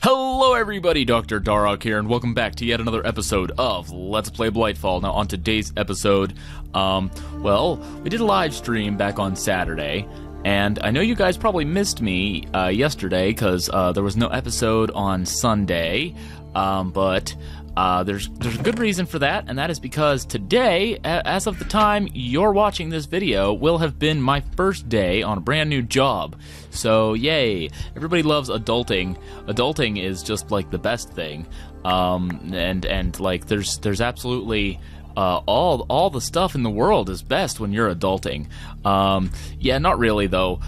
Hello everybody, Dr. Darok here, and welcome back to yet another episode of Let's Play Blightfall. Now on today's episode, well, we did a live stream back on Saturday, and I know you guys probably missed me yesterday because there was no episode on Sunday, but there's a good reason for that, and that is because today, as of the time you're watching this video, will have been my first day on a brand new job. So yay! Everybody loves adulting. Adulting is just like the best thing, and like there's absolutely all the stuff in the world is best when you're adulting. Yeah, not really though.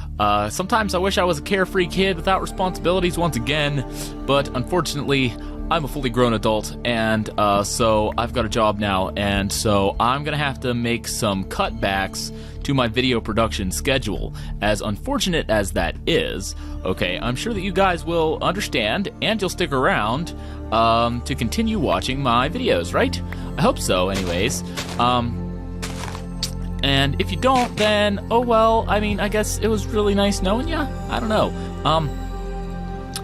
Sometimes I wish I was a carefree kid without responsibilities once again, but unfortunately I'm a fully grown adult, and so I've got a job now, and so I'm gonna have to make some cutbacks to my video production schedule. As unfortunate as that is, okay, I'm sure that you guys will understand and you'll stick around to continue watching my videos, right? I hope so, anyways. And if you don't, then oh well. I mean, I guess it was really nice knowing ya. I don't know.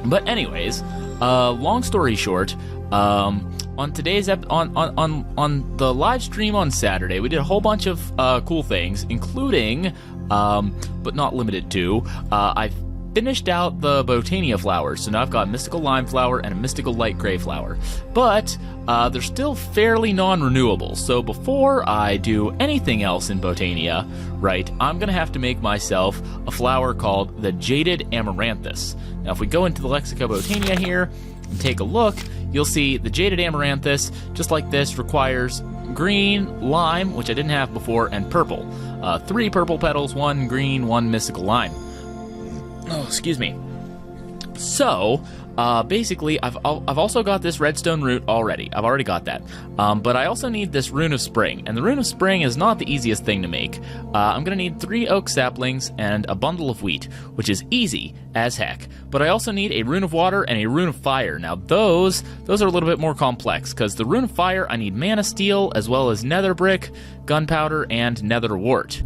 But anyways. Long story short, on today's on the live stream on Saturday, we did a whole bunch of cool things, including, but not limited to, I finished out the Botania flowers. So now I've got a mystical lime flower and a mystical light gray flower, but they're still fairly non-renewable. So before I do anything else in Botania, right, I'm gonna have to make myself a flower called the Jaded Amaranthus. Now if we go into the Lexica Botania here and take a look, you'll see the Jaded Amaranthus, just like this, requires green, lime, which I didn't have before, and purple. 3 purple petals, 1 green, 1 mystical lime. Oh, excuse me. So, basically, I've also got this redstone root already. I've already got that. But I also need this rune of spring, and the rune of spring is not the easiest thing to make. I'm gonna need 3 oak saplings and a bundle of wheat, which is easy as heck. But I also need a rune of water and a rune of fire. Now those are a little bit more complex, because the rune of fire, I need mana steel, as well as nether brick, gunpowder, and nether wart.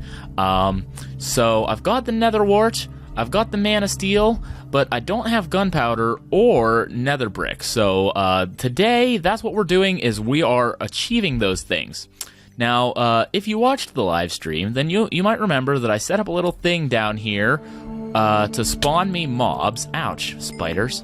So I've got the nether wart, I've got the mana steel, but I don't have gunpowder or nether brick. So today, that's what we're doing, is we are achieving those things. Now, if you watched the live stream, then you might remember that I set up a little thing down here to spawn me mobs. Ouch, spiders.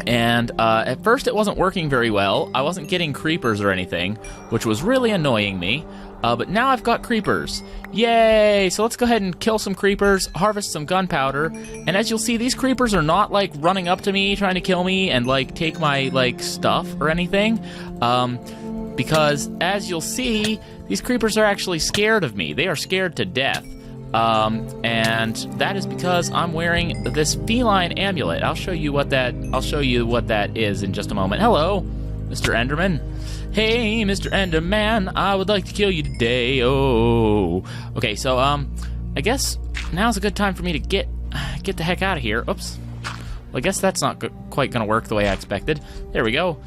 And at first it wasn't working very well. I wasn't getting creepers or anything, which was really annoying me. But now I've got creepers. Yay! So let's go ahead and kill some creepers, harvest some gunpowder, and as you'll see, these creepers are not, like, running up to me, trying to kill me, and, like, take my, like, stuff or anything. Because, as you'll see, these creepers are actually scared of me. They are scared to death. And that is because I'm wearing this feline amulet. I'll show you what that is in just a moment. Hello, Mr. Enderman. Hey, Mr. Enderman, I would like to kill you today. Oh. Okay, so, I guess now's a good time for me to get the heck out of here. Oops. Well, I guess that's not quite gonna work the way I expected. There we go.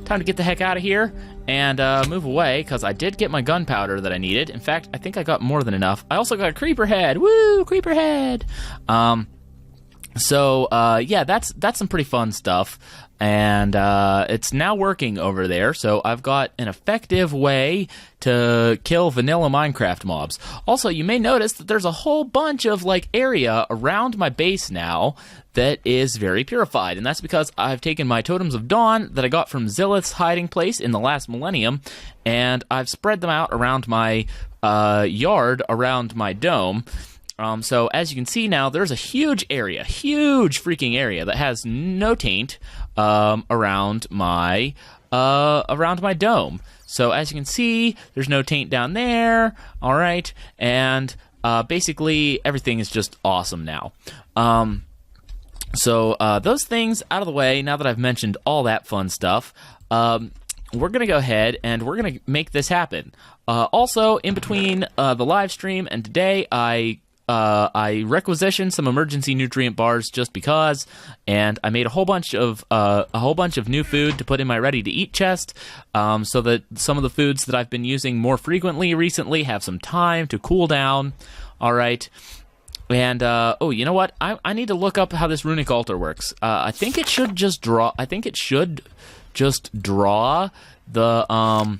Time to get the heck out of here and move away, because I did get my gunpowder that I needed. In fact, I think I got more than enough. I also got a creeper head. Woo, creeper head. So, yeah, that's some pretty fun stuff. And it's now working over there, so I've got an effective way to kill vanilla Minecraft mobs. Also, you may notice that there's a whole bunch of, like, area around my base now that is very purified, and that's because I've taken my Totems of Dawn that I got from Zillith's hiding place in the last millennium, and I've spread them out around my yard, around my dome. So as you can see now, there's a huge freaking area that has no taint around my dome. So as you can see, there's no taint down there. All right, and basically everything is just awesome now. So those things out of the way. Now that I've mentioned all that fun stuff, we're gonna go ahead and we're gonna make this happen. Also, in between the live stream and today, I requisitioned some emergency nutrient bars just because, and I made a whole bunch of new food to put in my ready-to-eat chest, so that some of the foods that I've been using more frequently recently have some time to cool down. All right. And oh, you know what? I need to look up how this runic altar works. I think it should just draw. I think it should just draw the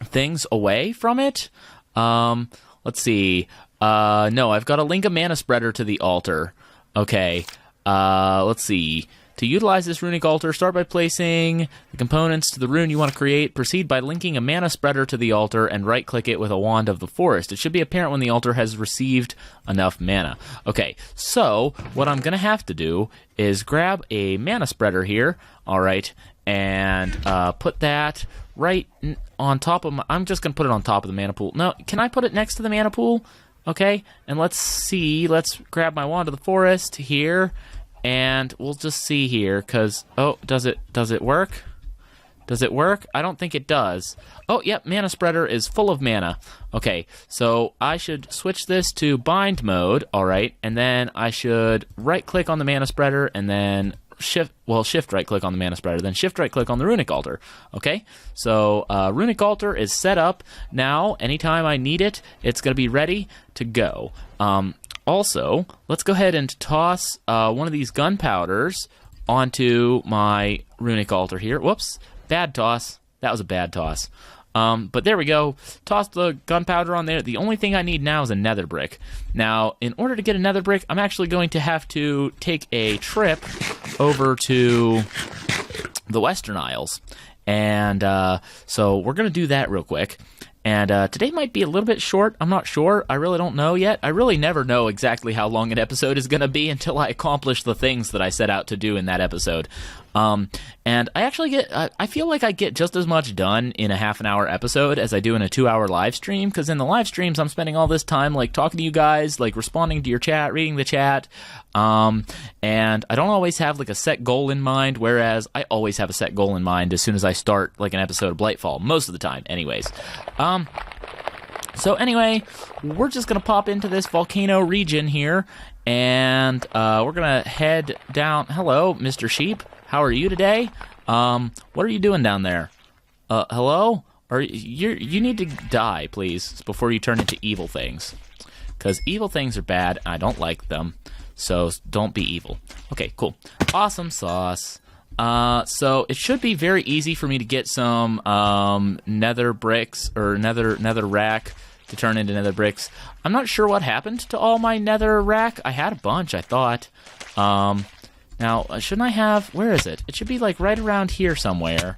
things away from it. Let's see. No, I've got to link a mana spreader to the altar. Okay. Let's see. To utilize this runic altar, start by placing the components to the rune you want to create. Proceed by linking a mana spreader to the altar and right-click it with a wand of the forest. It should be apparent when the altar has received enough mana. Okay, so what I'm going to have to do is grab a mana spreader here, all right, and put that right on top of my... I'm just going to put it on top of the mana pool. No, can I put it next to the mana pool? Okay, and let's see. Let's grab my wand of the forest here. And we'll just see here, because, oh, does it work? Does it work? I don't think it does. Oh, yep, mana spreader is full of mana. Okay, so I should switch this to bind mode, all right, and then I should right-click on the mana spreader, and then shift right-click on the mana spreader, then shift right-click on the runic altar. Okay, so runic altar is set up now. Anytime I need it, it's going to be ready to go. Also, let's go ahead and toss one of these gunpowders onto my runic altar here. Whoops, bad toss. That was a bad toss. But there we go. Toss the gunpowder on there. The only thing I need now is a nether brick. Now, in order to get a nether brick, I'm actually going to have to take a trip over to the Western Isles. And so we're going to do that real quick. And today might be a little bit short. I'm not sure. I really don't know yet. I really never know exactly how long an episode is going to be until I accomplish the things that I set out to do in that episode. And I actually I feel like I get just as much done in a half-an-hour episode as I do in a 2-hour live stream, because in the live streams, I'm spending all this time, like, talking to you guys, like, responding to your chat, reading the chat, and I don't always have, like, a set goal in mind, whereas I always have a set goal in mind as soon as I start, like, an episode of Blightfall, most of the time, anyways. So anyway, we're just going to pop into this volcano region here, and we're going to head down. Hello, Mr. Sheep. How are you today? What are you doing down there? Hello? Or you need to die, please, before you turn into evil things. Because evil things are bad, and I don't like them. So don't be evil. Okay, cool. Awesome sauce. So it should be very easy for me to get some nether bricks or nether rack to turn into nether bricks. I'm not sure what happened to all my nether rack. I had a bunch, I thought. Now, shouldn't I have... Where is it? It should be, like, right around here somewhere.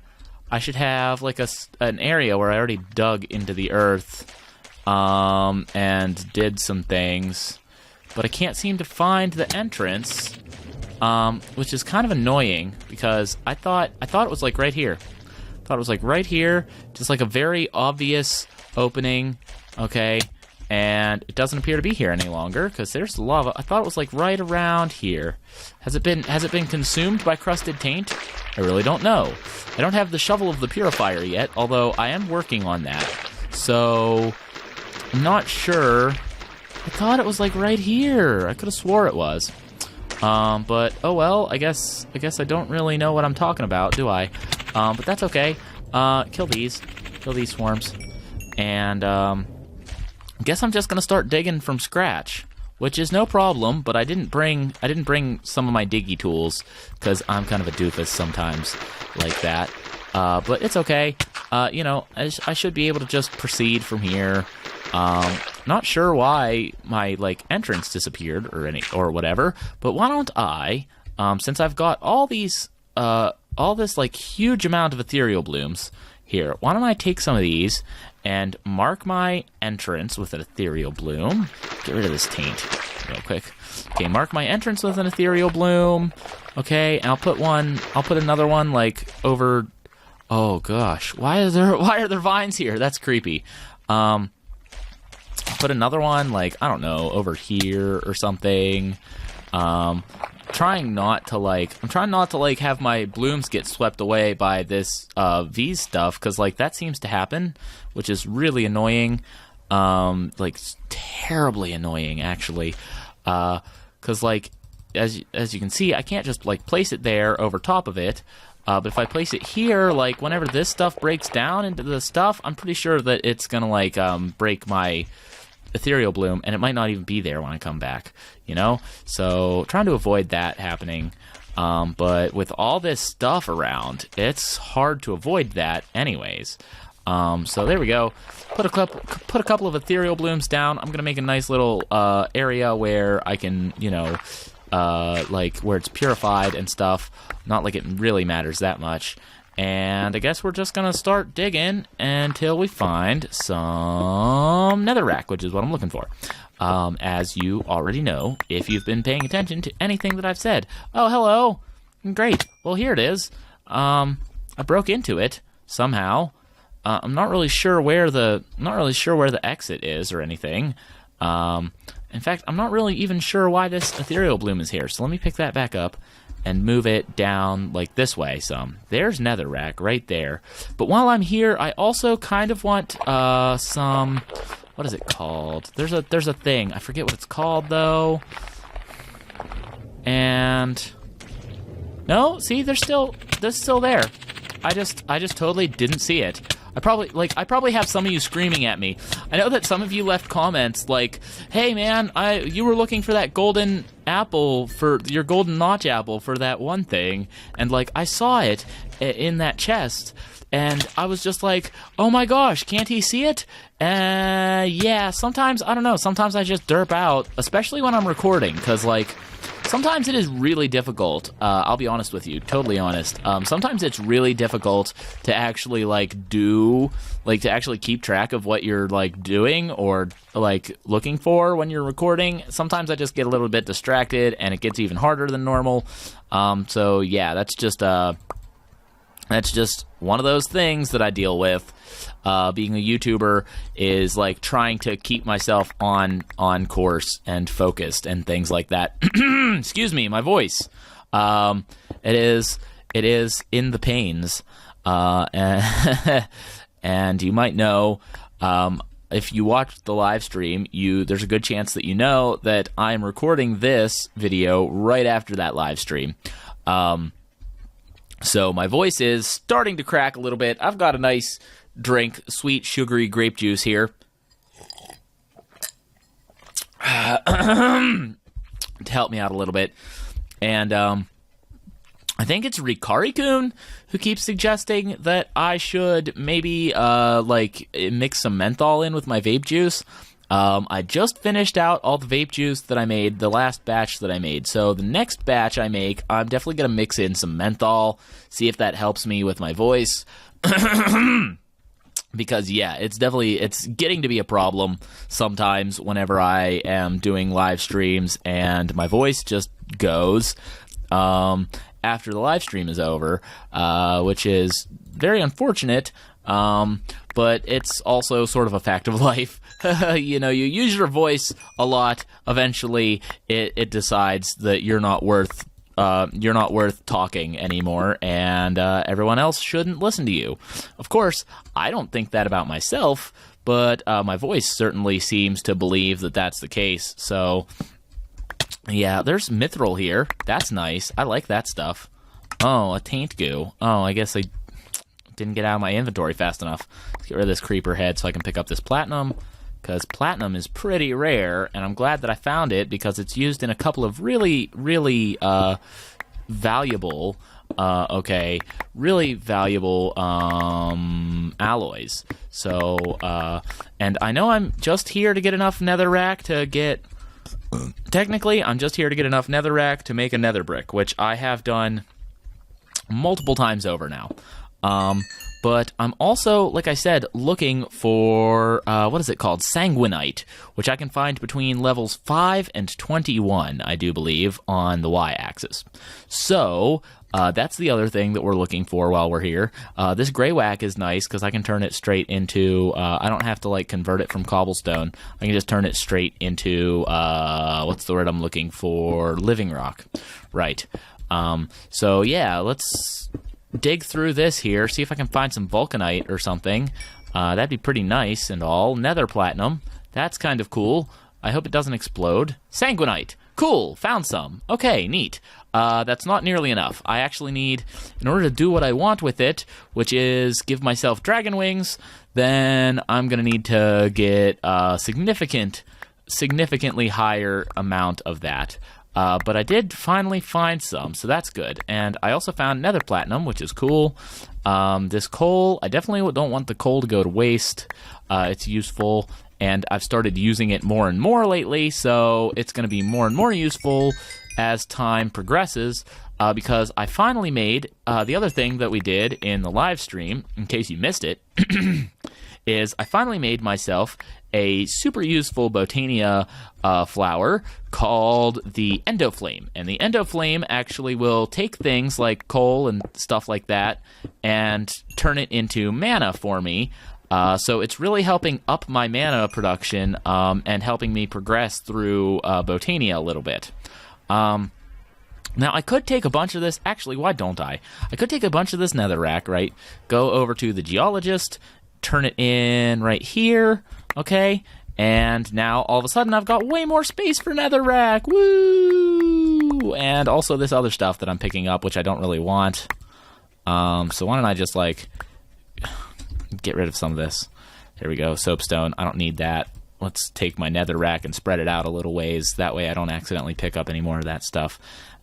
I should have, like, an area where I already dug into the earth and did some things. But I can't seem to find the entrance, which is kind of annoying, because I thought it was, like, right here. I thought it was, like, right here, just, like, a very obvious opening, okay? And it doesn't appear to be here any longer, because there's the lava. I thought it was, like, right around here. Has it been consumed by crusted taint? I really don't know. I don't have the shovel of the purifier yet, although I am working on that. So, I'm not sure. I thought it was, like, right here. I could have swore it was. But, oh well, I guess I don't really know what I'm talking about, do I? But that's okay. Kill these swarms. And, I guess I'm just gonna start digging from scratch, which is no problem. But I didn't bring some of my diggy tools because I'm kind of a doofus sometimes like that. But it's okay. You know, I should be able to just proceed from here. Not sure why my entrance disappeared or whatever. But why don't I, since I've got all this huge amount of ethereal blooms here, why don't I take some of these and mark my entrance with an ethereal bloom. Get rid of this taint real quick. Okay, mark my entrance with an ethereal bloom. Okay, and I'll put another one over. Oh gosh, why are there vines here? That's creepy. Put another one I don't know, over here or something. I'm trying not to have my blooms get swept away by this V stuff, because that seems to happen, which is really annoying, terribly annoying actually, because as you can see, I can't just place it there over top of it, but if I place it here, whenever this stuff breaks down into the stuff, I'm pretty sure that it's gonna break my ethereal bloom, and it might not even be there when I come back, you know? So trying to avoid that happening. But with all this stuff around, it's hard to avoid that anyways. So there we go. Put a couple of ethereal blooms down. I'm gonna make a nice little area where I can, you know, like where it's purified and stuff. Not like it really matters that much. And I guess we're just gonna start digging until we find some netherrack, which is what I'm looking for. As you already know, if you've been paying attention to anything that I've said. Oh, hello. Great. Well, here it is. I broke into it somehow. I'm not really sure where the exit is or anything. In fact, I'm not really even sure why this ethereal bloom is here. So let me pick that back up and move it down like this way some. There's netherrack right there. But while I'm here, I also kind of want some, what is it called? There's a thing. I forget what it's called though. And no, see, there's still there. I just totally didn't see it. I probably have some of you screaming at me. I know that some of you left comments like, "Hey man, you were looking for that golden apple, for your golden notch apple for that one thing," and like I saw it in that chest, and I was just like, "Oh my gosh, can't he see it?" Yeah, sometimes I don't know. Sometimes I just derp out, especially when I'm recording, because like. Sometimes it is really difficult. I'll be honest with you, totally honest. Sometimes it's really difficult to actually to actually keep track of what you're like doing or like looking for when you're recording. Sometimes I just get a little bit distracted, and it gets even harder than normal. So yeah, that's just one of those things that I deal with. Being a YouTuber is like trying to keep myself on course and focused and things like that. Excuse me, my voice. It is in the pains. And you might know, if you watched the live stream, there's a good chance that you know that I'm recording this video right after that live stream. So my voice is starting to crack a little bit. I've got a nice drink, sweet, sugary grape juice here. To help me out a little bit. And I think it's Rikari-kun who keeps suggesting that I should maybe mix some menthol in with my vape juice. I just finished out all the vape juice that I made, the last batch that I made. So the next batch I make, I'm definitely going to mix in some menthol, see if that helps me with my voice. Because, yeah, it's getting to be a problem sometimes whenever I am doing live streams and my voice just goes after the live stream is over, which is very unfortunate, but it's also sort of a fact of life. You know, you use your voice a lot, eventually it decides that you're not worth talking anymore, and everyone else shouldn't listen to you. Of course, I don't think that about myself, but my voice certainly seems to believe that that's the case. So, yeah, there's mithril here. That's nice. I like that stuff. Oh, a taint goo. Oh, I guess I didn't get out of my inventory fast enough. Let's get rid of this creeper head so I can pick up this platinum, because platinum is pretty rare, and I'm glad that I found it because it's used in a couple of really, really valuable, alloys. So, and I know I'm just here to get enough netherrack to get... Technically, I'm just here to get enough netherrack to make a nether brick, which I have done multiple times over now. But I'm also, like I said, looking for, what is it called? Sanguinite, which I can find between levels 5 and 21, I do believe, on the y-axis. So, that's the other thing that we're looking for while we're here. This gray whack is nice because I can turn it straight into, I don't have to, like, convert it from cobblestone. I can just turn it straight into, what's the word I'm looking for? Living rock. Right. So, yeah, let's dig through this here, see if I can find some vulcanite or something. That'd be pretty nice and all. Nether platinum. That's kind of cool. I hope it doesn't explode. Sanguinite. Cool, found some. Okay, neat. That's not nearly enough. I actually need, in order to do what I want with it, which is give myself dragon wings, then I'm going to need to get a significantly higher amount of that. But I did finally find some, so that's good. And I also found nether platinum, which is cool. This coal, I definitely don't want the coal to go to waste. It's useful, and I've started using it more and more lately, so it's going to be more and more useful as time progresses, because I finally made, the other thing that we did in the live stream, in case you missed it, is I finally made myself a super useful Botania flower called the Endoflame. And the Endoflame actually will take things like coal and stuff like that and turn it into mana for me. So it's really helping up my mana production and helping me progress through Botania a little bit. Now, I could take a bunch of this. Actually, why don't I? I could take a bunch of this netherrack, right? Go over to the geologist, turn it in right here, okay? And now, all of a sudden, I've got way more space for netherrack. Woo! And also this other stuff that I'm picking up, which I don't really want. So why don't I just, like, get rid of some of this. There we go, soapstone. I don't need that. Let's take my netherrack and spread it out a little ways. That way I don't accidentally pick up any more of that stuff.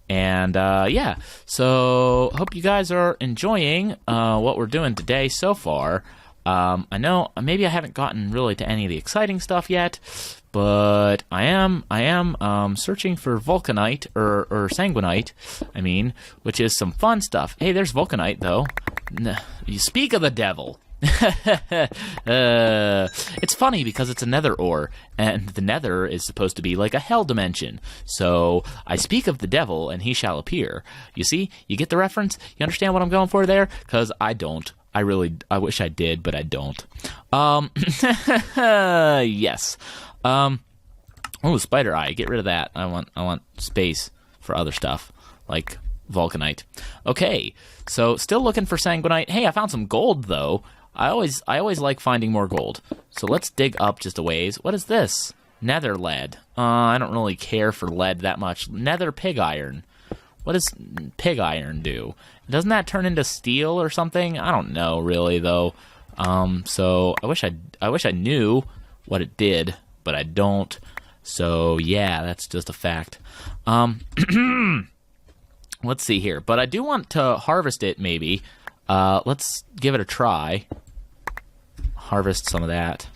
And, yeah, so hope you guys are enjoying what we're doing today so far. I know maybe I haven't gotten really to any of the exciting stuff yet, but I am searching for vulcanite, or sanguinite, I mean, which is some fun stuff. Hey, there's vulcanite, though. You speak of the devil. It's funny because it's a nether ore, and the nether is supposed to be like a hell dimension. So I speak of the devil, and he shall appear. You see? You get the reference? You understand what I'm going for there? Because I don't. I wish I did, but I don't. Yes. Oh, spider eye. Get rid of that. I want space for other stuff, like vulcanite. Okay, so still looking for sanguinite. Hey, I found some gold, though. I always like finding more gold. So let's dig up just a ways. What is this? Nether lead. I don't really care for lead that much. Nether pig iron. What does pig iron do? Doesn't that turn into steel or something? I don't know really though. So I wish I knew what it did, but I don't. So yeah, that's just a fact. Let's see here. But I do want to harvest it maybe. Let's give it a try. Harvest some of that.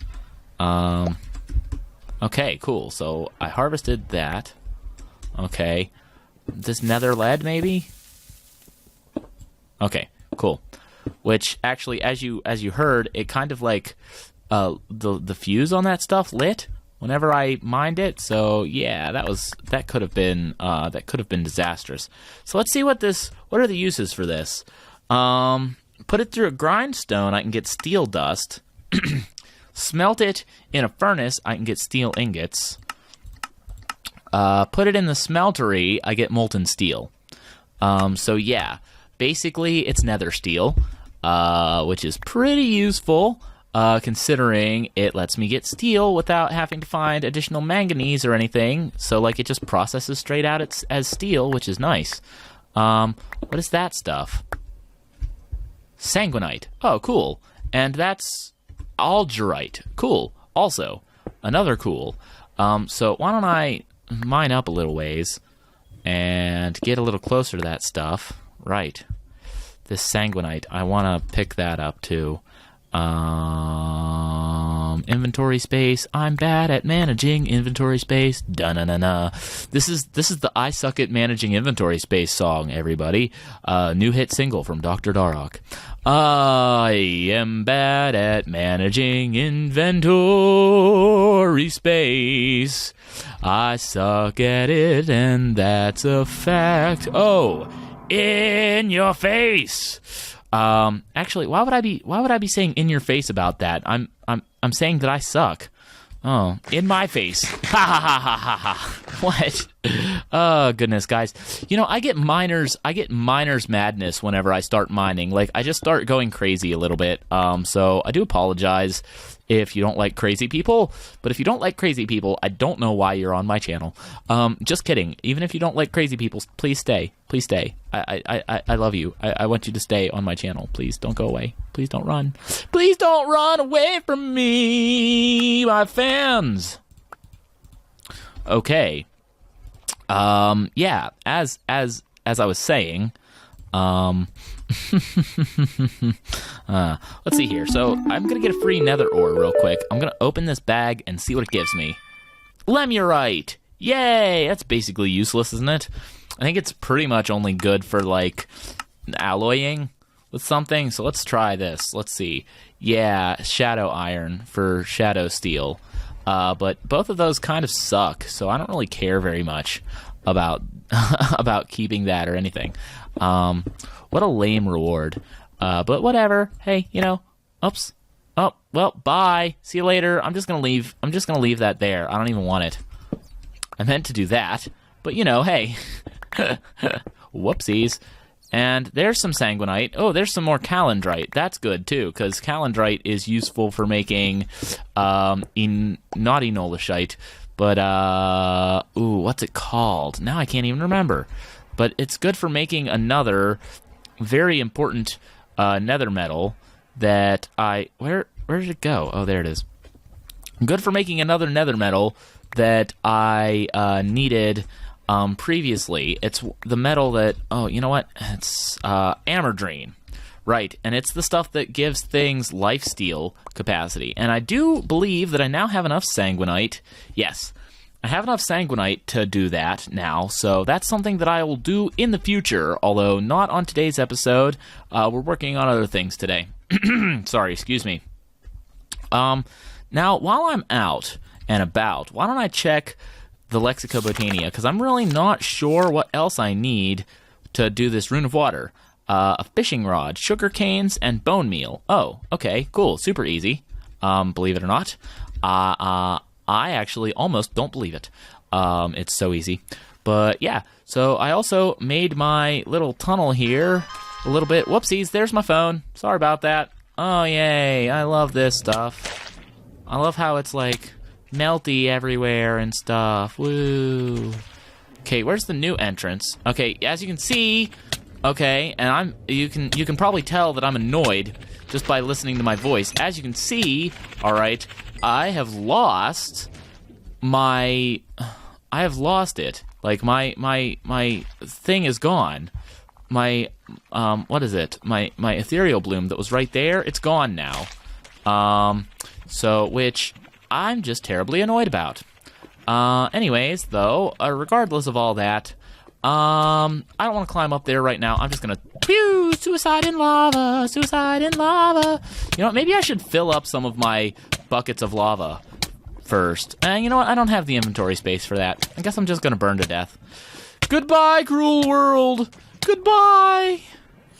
Okay, cool. So I harvested that. Okay. This nether lead, maybe? Okay, cool. Which actually, as you heard, it kind of like the fuse on that stuff lit whenever I mined it. So yeah, that could have been disastrous. So let's see what are the uses for this. Put it through a grindstone, I can get steel dust. Smelt it in a furnace, I can get steel ingots. Put it in the smeltery, I get molten steel. So yeah, basically it's nether steel, which is pretty useful, considering it lets me get steel without having to find additional manganese or anything. So like it just processes straight out as steel, which is nice. What is that stuff? Sanguinite. Oh, cool. And that's algerite. Cool. Also, another cool. So why don't I mine up a little ways and get a little closer to that stuff. Right. This sanguinite. I want to pick that up too. Inventory space. I'm bad at managing inventory space. Da-na-na-na. This is the I Suck at Managing Inventory Space song, everybody. New hit single from Dr. Darok. I am bad at managing inventory space. I suck at it, and that's a fact. Oh, in your face. Actually, why would I be saying in your face about that? I'm saying that I suck. Oh, in my face. Ha ha ha ha ha ha. What? Oh goodness, guys. You know, I get miner's madness whenever I start mining. Like, I just start going crazy a little bit. So I do apologize if you don't like crazy people. But if you don't like crazy people, I don't know why you're on my channel. Just kidding. Even if you don't like crazy people, please stay. Please stay. I love you. I want you to stay on my channel. Please don't go away. Please don't run. Please don't run away from me, my fans. Okay. Yeah, as I was saying, let's see here. So I'm gonna get a free nether ore real quick. I'm gonna open this bag and see what it gives me. Lemurite! Yay! That's basically useless, isn't it? I think it's pretty much only good for, like, alloying with something. So let's try this. Let's see. Yeah, shadow iron for shadow steel. But both of those kind of suck, so I don't really care very much about about keeping that or anything. What a lame reward. But whatever. Hey, you know. Oops. Oh, well, bye. See you later. I'm just gonna leave that there. I don't even want it. I meant to do that, but you know, hey. Whoopsies. And there's some sanguinite. Oh, there's some more calendrite. That's good, too, because calendrite is useful for making, not enolishite, but, ooh, what's it called? Now I can't even remember. But it's good for making another very important nether metal that where did it go? Oh, there it is. Good for making another nether metal that I needed previously. It's the metal that, oh, you know what? It's Amerdrene. Right, and it's the stuff that gives things lifesteal capacity. And I do believe that I now have enough sanguinite. Yes, I have enough sanguinite to do that now, so that's something that I will do in the future, although not on today's episode. We're working on other things today. Sorry, excuse me. Now, while I'm out and about, why don't I check the Botania, because I'm really not sure what else I need to do this Rune of Water. A fishing rod, sugar canes, and bone meal. Oh, okay, cool, super easy. Believe it or not. I actually almost don't believe it. It's so easy. But yeah, so I also made my little tunnel here a little bit. Whoopsies, there's my phone. Sorry about that. Oh, yay, I love this stuff. I love how it's like melty everywhere and stuff. Woo. Okay, where's the new entrance? Okay, as you can see, okay, and you can probably tell that I'm annoyed just by listening to my voice. As you can see, all right, I have lost it. Like my thing is gone. My what is it? My ethereal bloom that was right there, it's gone now. So which I'm just terribly annoyed about. Anyways, though, regardless of all that, I don't want to climb up there right now. I'm just gonna pew, suicide in lava, suicide in lava. You know what? Maybe I should fill up some of my buckets of lava first. And you know what? I don't have the inventory space for that. I guess I'm just gonna burn to death. Goodbye, cruel world. Goodbye.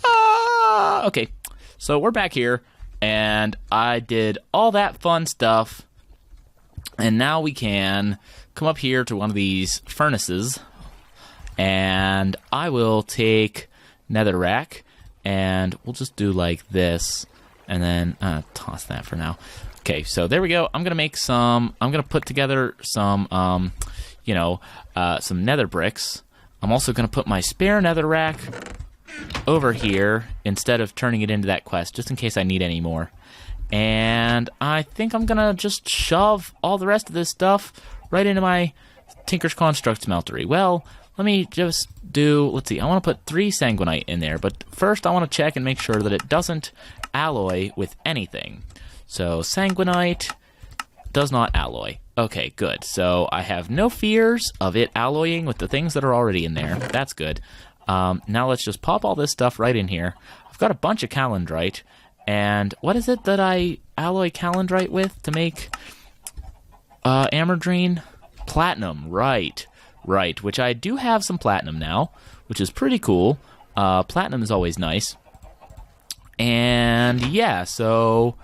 Ah! Okay, so we're back here, and I did all that fun stuff. And now we can come up here to one of these furnaces, and I will take netherrack, and we'll just do like this, and then toss that for now. Okay, so there we go. I'm gonna put together some, some nether bricks. I'm also gonna put my spare netherrack over here instead of turning it into that quest, just in case I need any more. And I think I'm gonna just shove all the rest of this stuff right into my Tinker's Construct smeltery. Well, let me just let's see, I want to put 3 sanguinite in there, but first I want to check and make sure that it doesn't alloy with anything. So sanguinite does not alloy. Okay, good. So I have no fears of it alloying with the things that are already in there. That's good. Now let's just pop all this stuff right in here. I've got a bunch of calendrite. And what is it that I alloy calendrite with to make Amerdrene? Platinum, right, which I do have some platinum now, which is pretty cool. Platinum is always nice. And yeah, so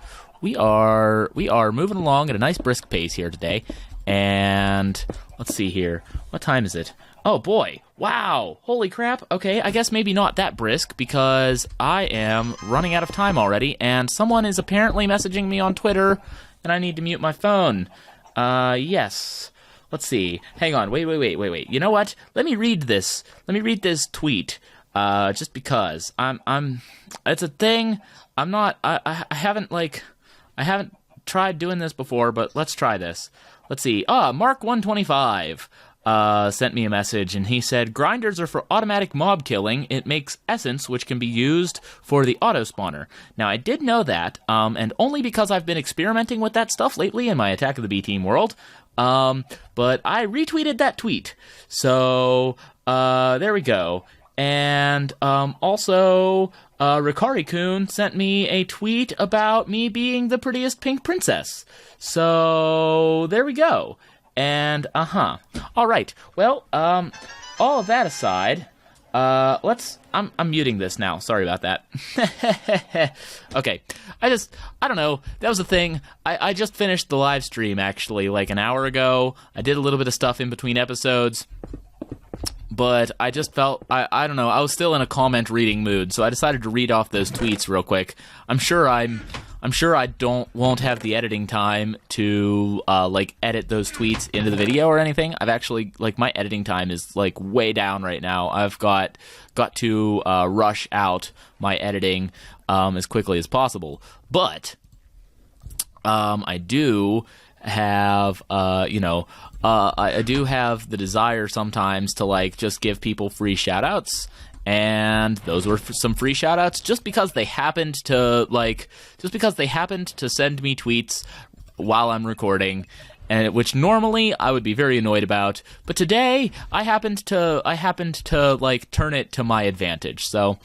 we are moving along at a nice brisk pace here today. And let's see here. What time is it? Oh boy. Wow. Holy crap. Okay, I guess maybe not that brisk because I am running out of time already and someone is apparently messaging me on Twitter and I need to mute my phone. Yes. Let's see. Hang on. Wait. You know what? Let me read this. Let me read this tweet. Just because it's a thing. I haven't tried doing this before, but let's try this. Let's see. Mark125 sent me a message, and he said, grinders are for automatic mob killing. It makes essence, which can be used for the auto spawner. Now, I did know that, and only because I've been experimenting with that stuff lately in my Attack of the B-Team world. But I retweeted that tweet. So, there we go. And also, Rikari-kun sent me a tweet about me being the prettiest pink princess. So, there we go. And, All right. Well, all of that aside, I'm muting this now. Sorry about that. Okay. I don't know. That was the thing. I just finished the live stream, actually, like an hour ago. I did a little bit of stuff in between episodes. But I just felt, I don't know, I was still in a comment reading mood, so I decided to read off those tweets real quick. I'm sure I won't have the editing time to, edit those tweets into the video or anything. I've actually, my editing time is, way down right now. I've got to, rush out my editing, as quickly as possible. But, I do have, I do have the desire sometimes to, just give people free shoutouts. And those were some free shoutouts just because they happened to, send me tweets while I'm recording, and which normally I would be very annoyed about. But today, I happened to turn it to my advantage. So,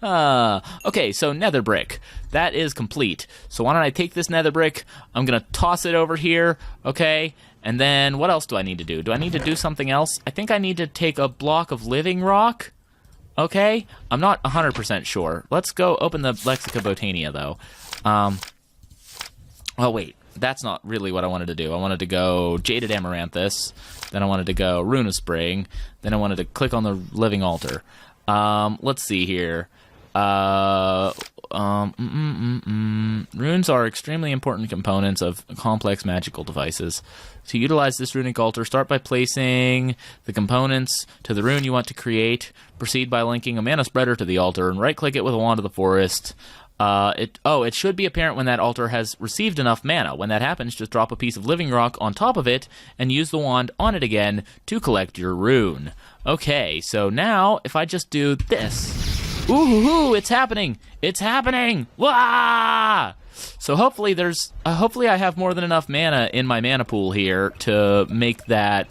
okay, so nether brick. That is complete. So why don't I take this nether brick, I'm going to toss it over here, okay? And then what else do I need to do? Do I need to do something else? I think I need to take a block of living rock, okay? I'm not 100% sure. Let's go open the Lexica Botania, though. Oh, wait. That's not really what I wanted to do. I wanted to go Jaded Amaranthus. Then I wanted to go Runa Spring. Then I wanted to click on the Living Altar. Let's see here. Runes are extremely important components of complex magical devices. To utilize this runic altar, start by placing the components to the rune you want to create. Proceed by linking a mana spreader to the altar and right-click it with a wand of the forest. It should be apparent when that altar has received enough mana. When that happens, just drop a piece of living rock on top of it and use the wand on it again to collect your rune. Okay, so now if I just do this... Ooh, it's happening! It's happening! Wah! So hopefully I have more than enough mana in my mana pool here to make that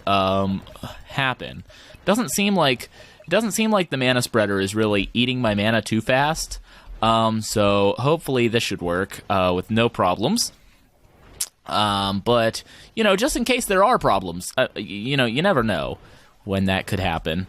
happen. Doesn't seem like the mana spreader is really eating my mana too fast. So hopefully this should work with no problems. But just in case there are problems, you never know when that could happen.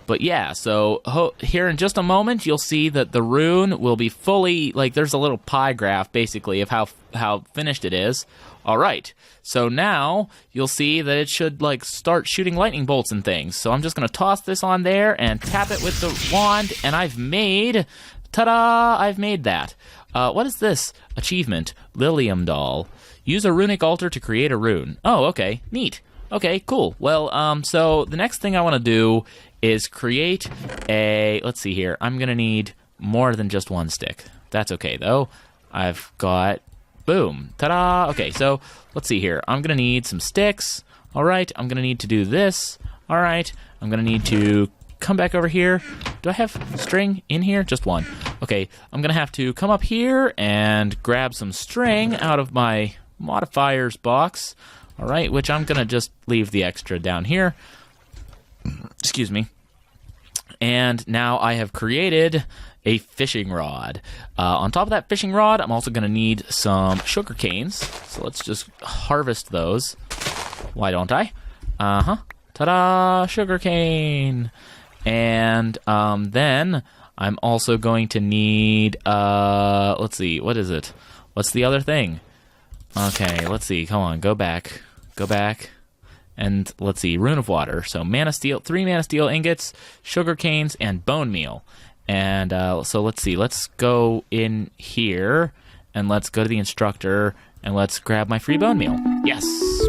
But yeah, so here in just a moment, you'll see that the rune will be fully, there's a little pie graph, basically, of how finished it is. All right, so now you'll see that it should, start shooting lightning bolts and things. So I'm just going to toss this on there and tap it with the wand, and I've made, ta-da, I've made that. What is this? Achievement, Lilium Doll. Use a runic altar to create a rune. Oh, okay, neat. Okay, cool. Well, so the next thing I want to do is create let's see here. I'm going to need more than just one stick. That's okay, though. I've got, boom, ta-da. Okay, so let's see here. I'm going to need some sticks. All right, I'm going to need to do this. All right, I'm going to need to come back over here. Do I have string in here? Just one. Okay, I'm going to have to come up here and grab some string out of my modifiers box. All right, which I'm going to just leave the extra down here. Excuse me. And now I have created a fishing rod. On top of that fishing rod, I'm also going to need some sugar canes. So let's just harvest those. Why don't I? Ta-da! Sugar cane. And then I'm also going to need, let's see, what is it? What's the other thing? Okay, let's see. Come on, go back. Go back. And let's see, Rune of Water. So mana steel, 3 mana steel ingots, sugar canes, and bone meal. And so let's see, let's go in here, and let's go to the instructor, and let's grab my free bone meal. Yes,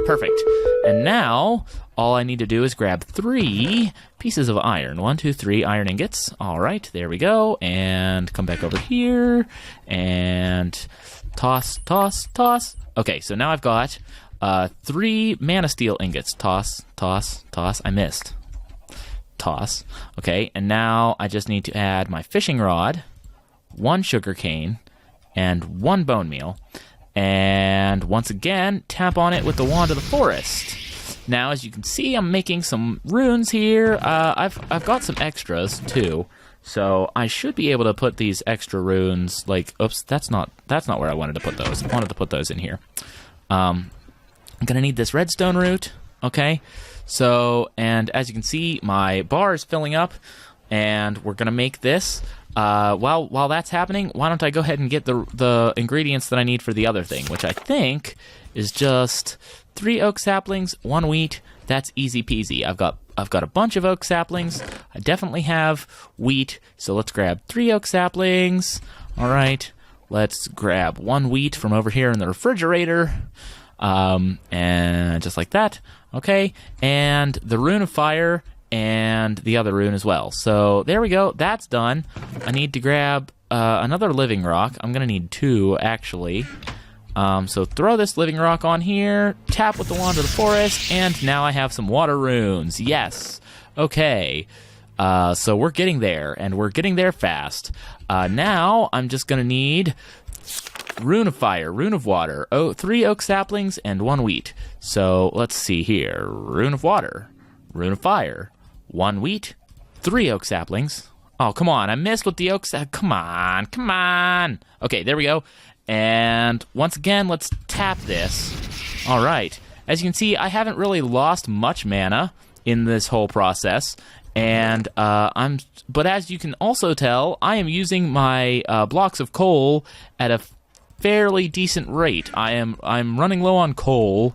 perfect. And now, all I need to do is grab 3 pieces of iron. 1, 2, 3 iron ingots. All right, there we go. And come back over here, and toss, toss, toss. Okay, so now I've got 3 mana steel ingots. Toss, toss, toss. I missed. Toss. Okay, and now I just need to add my fishing rod, 1 sugar cane, and 1 bone meal. And once again, tap on it with the Wand of the Forest. Now, as you can see, I'm making some runes here. I've got some extras too, so I should be able to put these extra runes. Like, oops, that's not where I wanted to put those. I wanted to put those in here. I'm gonna need this redstone root. Okay, so and as you can see, my bar is filling up, and we're gonna make this. While that's happening, why don't I go ahead and get the ingredients that I need for the other thing, which I think is just 3 oak saplings, 1 wheat. That's easy peasy. I've got a bunch of oak saplings. I definitely have wheat, so let's grab 3 oak saplings. All right, let's grab 1 wheat from over here in the refrigerator, and just like that. Okay, and the rune of fire. And the other rune as well. So there we go. That's done. I need to grab another living rock. I'm going to need 2, actually. So throw this living rock on here. Tap with the Wand of the Forest. And now I have some water runes. Yes. Okay. So we're getting there. And we're getting there fast. Now I'm just going to need Rune of Fire, Rune of Water, 3 oak saplings, and 1 wheat. So let's see here. Rune of Water, Rune of Fire, 1 wheat, 3 oak saplings. Oh, come on. I missed with the oak Come on. Come on. Okay, there we go. And once again, let's tap this. All right. As you can see, I haven't really lost much mana in this whole process. And but as you can also tell, I am using my blocks of coal at a fairly decent rate. I'm running low on coal.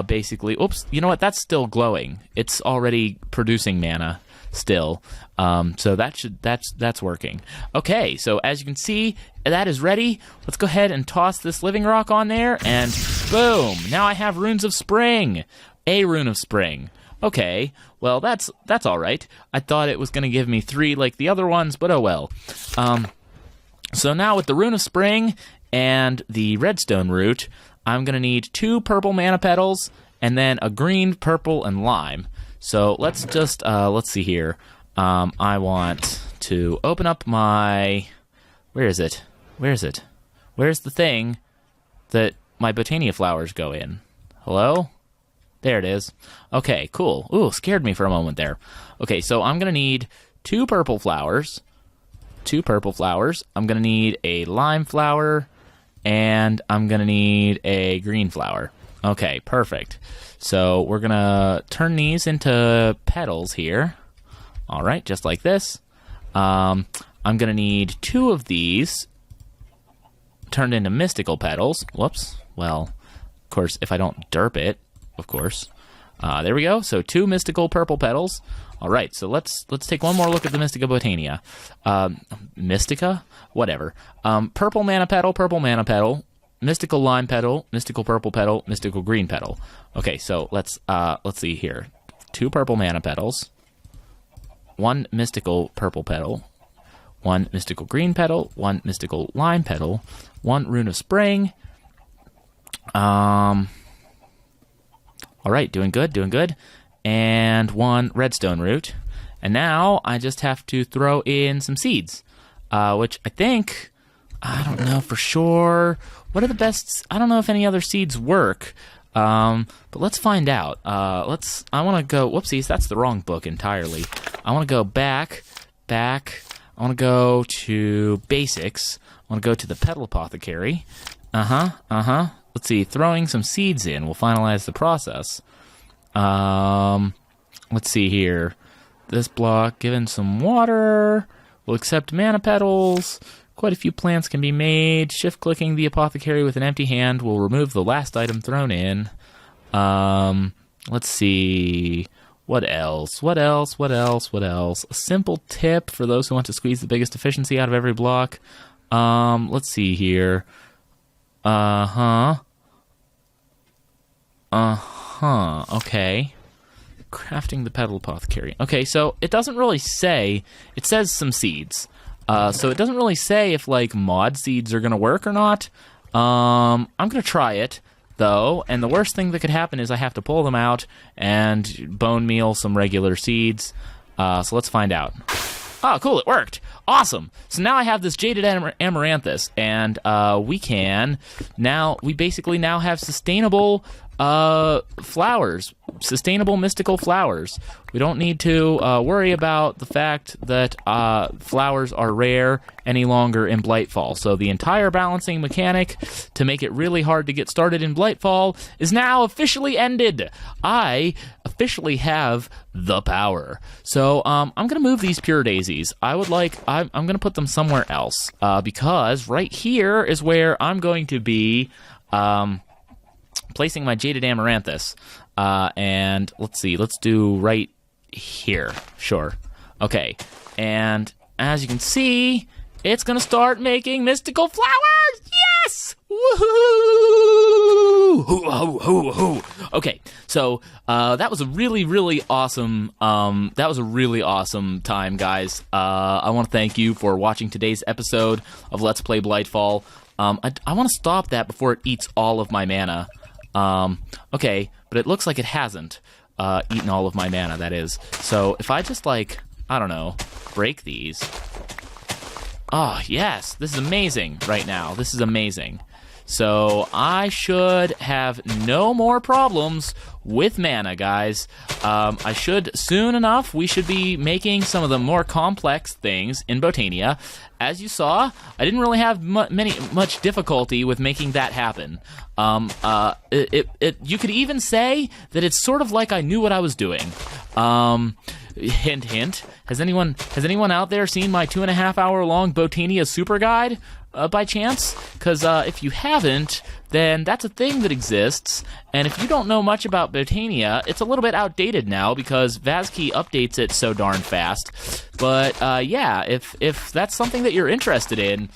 Basically, oops, you know what? That's still glowing. It's already producing mana still. So that's working. Okay, so as you can see, that is ready. Let's go ahead and toss this living rock on there, and boom! Now I have runes of spring. A rune of spring. Okay, well that's all right. I thought it was going to give me 3 like the other ones, but oh well. So now with the rune of spring and the redstone root, I'm going to need 2 purple mana petals, and then a green, purple, and lime. So let's just, let's see here. I want to open up my, where is it? Where is it? Where's the thing that my Botania flowers go in? Hello? There it is. Okay, cool. Ooh, scared me for a moment there. Okay, so I'm going to need 2 purple flowers. 2 purple flowers. I'm going to need a lime flower. And I'm going to need a green flower. Okay, perfect. So we're going to turn these into petals here. All right, just like this. I'm going to need 2 of these turned into mystical petals. Whoops. Well, of course, if I don't derp it, of course. There we go. So 2 mystical purple petals. All right, so let's take one more look at the Mystica Botania. Mystica? Whatever. Purple mana petal, mystical lime petal, mystical purple petal, mystical green petal. Okay, so let's see here. 2 purple mana petals, 1 mystical purple petal, 1 mystical green petal, 1 mystical lime petal, 1 rune of spring. All right, doing good. And 1 redstone root. And now I just have to throw in some seeds, which I think, I don't know for sure. What are the best? I don't know if any other seeds work, but let's find out. I want to go, whoopsies, that's the wrong book entirely. I want to go back. I want to go to basics. I want to go to the petal apothecary. Let's see, throwing some seeds in will finalize the process. Let's see here. This block, given some water, will accept mana petals. Quite a few plants can be made. Shift-clicking the apothecary with an empty hand will remove the last item thrown in. Let's see. What else? What else? What else? What else? A simple tip for those who want to squeeze the biggest efficiency out of every block. Let's see here. Okay. Crafting the petal apothecary. Okay, so it doesn't really say. It says some seeds. So it doesn't really say if, like, mod seeds are going to work or not. I'm going to try it, though, and the worst thing that could happen is I have to pull them out and bone meal some regular seeds. So let's find out. Oh, cool, it worked. Awesome. So now I have this Jaded Amaranthus, and we basically now have sustainable flowers, sustainable mystical flowers. We don't need to worry about the fact that flowers are rare any longer in Blightfall. So the entire balancing mechanic to make it really hard to get started in Blightfall is now officially ended. I officially have the power. So I'm going to move these pure daisies. I'm going to put them somewhere else because right here is where I'm going to be placing my Jaded Amaranthus. And let's see, let's do right here. Sure. Okay. And as you can see, it's going to start making mystical flowers. Yes! Woohoo! Hoo-hoo-hoo-hoo. Okay. So, that was a really awesome, time, guys. I want to thank you for watching today's episode of Let's Play Blightfall. I want to stop that before it eats all of my mana. Okay, but it looks like it hasn't eaten all of my mana, that is. So if I just, like, I don't know, break these. Oh, yes, this is amazing right now. This is amazing. So I should have no more problems with mana, guys. I should, soon enough, we should be making some of the more complex things in Botania. As you saw, I didn't really have much difficulty with making that happen. You could even say that it's sort of like I knew what I was doing. Hint, hint. Has anyone out there seen my 2.5 hour long Botania super guide? By chance? Because if you haven't, then that's a thing that exists, and if you don't know much about Botania, it's a little bit outdated now because Vazkey updates it so darn fast. But yeah, if that's something that you're interested in,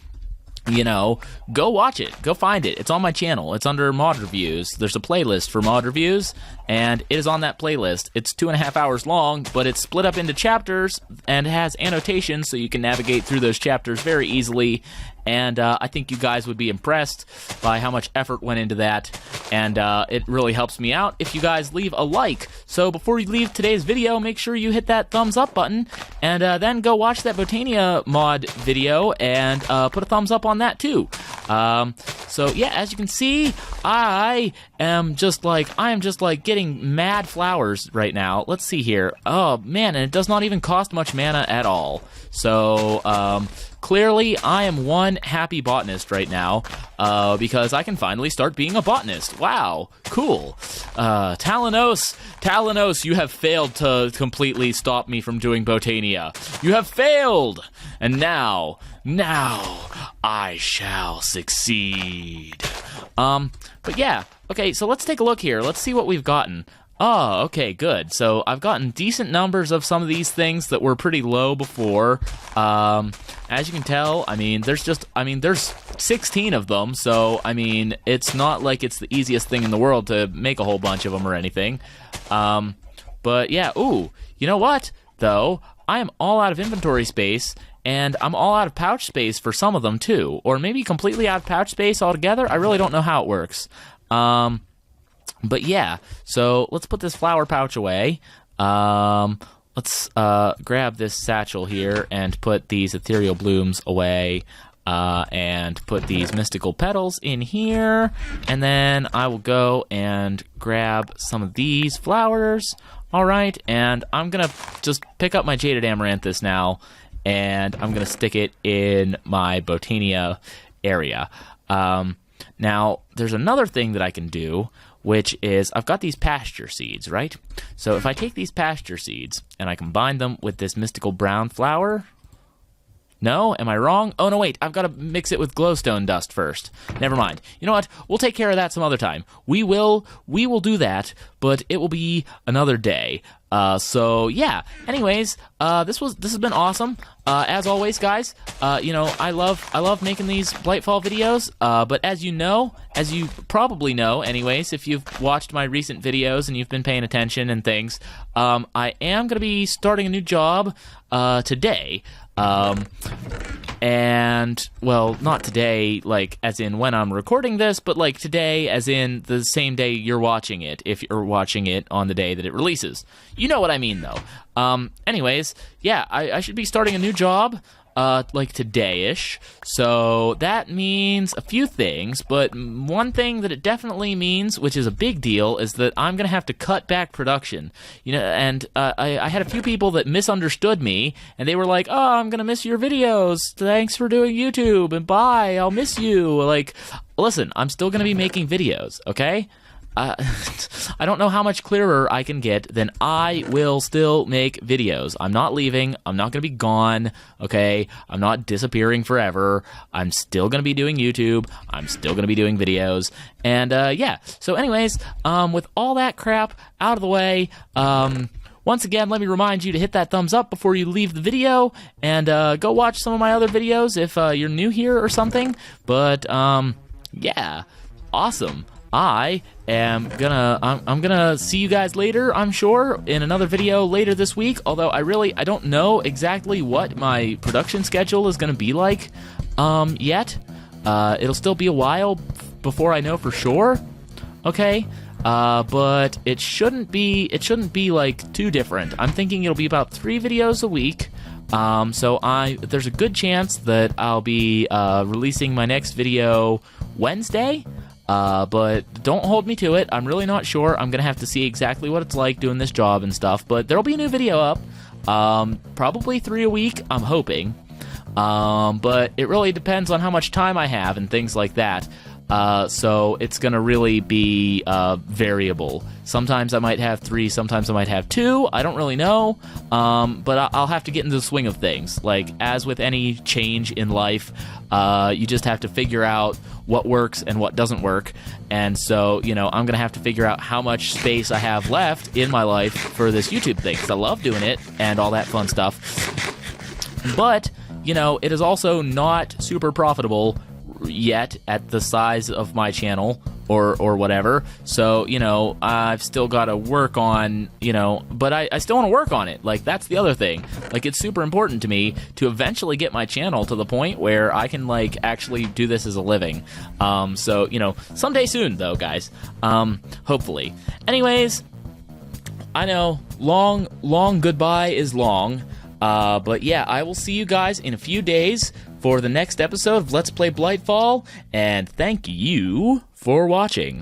you know, go watch it. Go find it. It's on my channel. It's under mod reviews. There's a playlist for mod reviews, and it is on that playlist. It's 2.5 hours long, but it's split up into chapters and has annotations so you can navigate through those chapters very easily. And I think you guys would be impressed by how much effort went into that, and it really helps me out if you guys leave a like. So before you leave today's video, make sure you hit that thumbs up button, and then go watch that Botania mod video and put a thumbs up on that too. So yeah, as you can see, I am just like getting mad flowers right now. Let's see here. Oh man, and it does not even cost much mana at all. So clearly, I am one happy botanist right now, because I can finally start being a botanist. Wow, cool. Talanos, you have failed to completely stop me from doing Botania. You have failed! And now, I shall succeed. But yeah, okay, so let's take a look here. Let's see what we've gotten. Oh, okay, good. So I've gotten decent numbers of some of these things that were pretty low before. As you can tell, there's 16 of them, so, it's not like it's the easiest thing in the world to make a whole bunch of them or anything. But yeah, ooh, you know what, though? I am all out of inventory space, and I'm all out of pouch space for some of them, too. Or maybe completely out of pouch space altogether. I really don't know how it works. But yeah, so let's put this flower pouch away. Let's grab this satchel here and put these ethereal blooms away. And put these mystical petals in here. And then I will go and grab some of these flowers. All right, and I'm going to just pick up my Jaded Amaranthus now. And I'm going to stick it in my Botania area. Now, there's another thing that I can do, which is I've got these pasture seeds, right? So if I take these pasture seeds and I combine them with this mystical brown flower, No? Am I wrong? Oh, no, wait. I've got to mix it with glowstone dust first. Never mind. You know what? We'll take care of that some other time. We will do that, but it will be another day. So yeah. Anyways, this has been awesome. As always, guys, I love making these Blightfall videos. But as you probably know, anyways, if you've watched my recent videos and you've been paying attention and things, I am gonna be starting a new job today. And, well, not today, like, as in when I'm recording this, but, like, today as in the same day you're watching it, if you're watching it on the day that it releases. You know what I mean, though. Anyways, yeah, I should be starting a new job, like, today-ish. So that means a few things, but one thing that it definitely means, which is a big deal, is that I'm gonna have to cut back production. And I had a few people that misunderstood me, and they were like, "Oh, I'm gonna miss your videos. Thanks for doing YouTube, and bye. I'll miss you." Like, listen, I'm still gonna be making videos, okay? I don't know how much clearer I can get than I will still make videos. I'm not leaving. I'm not going to be gone, okay? I'm not disappearing forever. I'm still going to be doing YouTube. I'm still going to be doing videos. And, yeah. So anyways, with all that crap out of the way, once again, let me remind you to hit that thumbs up before you leave the video, and go watch some of my other videos if you're new here or something. But, yeah, awesome. I'm gonna see you guys later, I'm sure, in another video later this week, although I don't know exactly what my production schedule is gonna be like, yet. It'll still be a while before I know for sure, okay? But it shouldn't be, like, too different. I'm thinking it'll be about 3 videos a week, so there's a good chance that I'll be, releasing my next video Wednesday. But don't hold me to it. I'm really not sure. I'm gonna have to see exactly what it's like doing this job and stuff, but there'll be a new video up. Probably 3 a week, I'm hoping. But it really depends on how much time I have and things like that. So it's gonna really be variable. Sometimes I might have 3, sometimes I might have 2. I don't really know. But I'll have to get into the swing of things. Like, as with any change in life, you just have to figure out what works and what doesn't work. And so, I'm gonna have to figure out how much space I have left in my life for this YouTube thing, because I love doing it and all that fun stuff. But, it is also not super profitable yet at the size of my channel or whatever. So, I've still got to work on, but I still want to work on it. Like, that's the other thing. Like, it's super important to me to eventually get my channel to the point where I can, like, actually do this as a living. So, someday soon, though, guys. Hopefully. Anyways, I know long goodbye is long. But yeah, I will see you guys in a few days for the next episode of Let's Play Blightfall, and thank you for watching.